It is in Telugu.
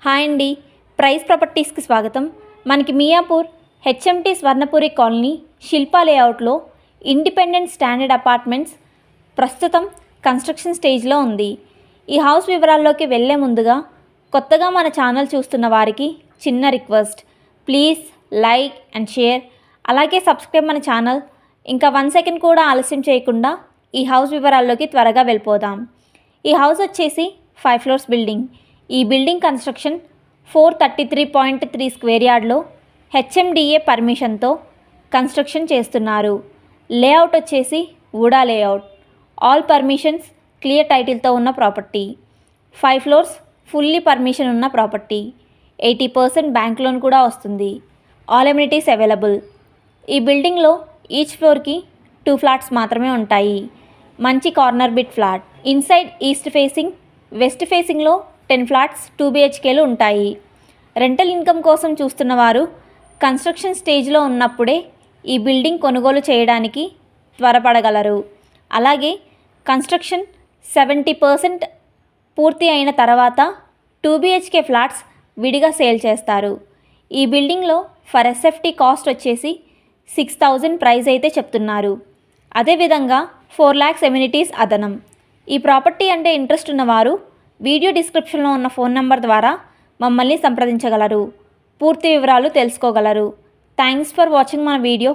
హాయ్ అండి, ప్రైస్ ప్రాపర్టీస్కి స్వాగతం. మనకి మియాపూర్ హెచ్ఎంటీ స్వర్ణపురి కాలనీ శిల్పా లేఅవుట్లో ఇండిపెండెంట్ స్టాండర్డ్ అపార్ట్మెంట్స్ ప్రస్తుతం కన్స్ట్రక్షన్ స్టేజ్లో ఉంది. ఈ హౌస్ వివరాల్లోకి వెళ్ళే ముందుగా కొత్తగా మన ఛానల్ చూస్తున్న వారికి చిన్న request, please like and share, అలాగే సబ్స్క్రైబ్ మన ఛానల్. ఇంకా 1 సెకండ్ కూడా ఆలస్యం చేయకుండా ఈ హౌస్ వివరాల్లోకి త్వరగా వెళ్ళిపోదాం. ఈ హౌస్ వచ్చేసి 5 ఫ్లోర్స్ బిల్డింగ్. ఈ బిల్డింగ్ కన్స్ట్రక్షన్ 433.3 స్క్వేర్ యార్డ్లో హెచ్ఎండిఏ పర్మిషన్తో కన్స్ట్రక్షన్ చేస్తున్నారు. లేఅవుట్ వచ్చేసి VUDA layout. All permissions clear టైటిల్తో ఉన్న ప్రాపర్టీ. 5 ఫ్లోర్స్ ఫుల్లీ పర్మిషన్ ఉన్న ప్రాపర్టీ. 80% బ్యాంక్ లోన్ కూడా వస్తుంది. All amenities available. ఈ బిల్డింగ్లో ఈచ్ ఫ్లోర్కి 2 ఫ్లాట్స్ మాత్రమే ఉంటాయి. మంచి corner bit flat. Inside east facing, west ఫేసింగ్లో 10 ఫ్లాట్స్ 2 BHKలు ఉంటాయి. రెంటల్ ఇన్కమ్ కోసం చూస్తున్నవారు కన్స్ట్రక్షన్ స్టేజ్లో ఉన్నప్పుడే ఈ బిల్డింగ్ కొనుగోలు చేయడానికి త్వరపడగలరు. అలాగే కన్స్ట్రక్షన్ 70% పూర్తి అయిన తర్వాత 2 BHK ఫ్లాట్స్ విడిగా సేల్ చేస్తారు. ఈ బిల్డింగ్లో ఫర్ ఎస్ఎఫ్టీ కాస్ట్ వచ్చేసి 6,000 ప్రైస్ అయితే చెప్తున్నారు. అదేవిధంగా 4 lakhs ఎమ్యూనిటీస్ అదనం. ఈ ప్రాపర్టీ అంటే ఇంట్రెస్ట్ ఉన్నవారు వీడియో డిస్క్రిప్షన్లో ఉన్న ఫోన్ నెంబర్ ద్వారా మమ్మల్ని సంప్రదించగలరు. పూర్తి వివరాలు తెలుసుకోగలరు. థ్యాంక్స్ ఫర్ వాచింగ్ మన వీడియో.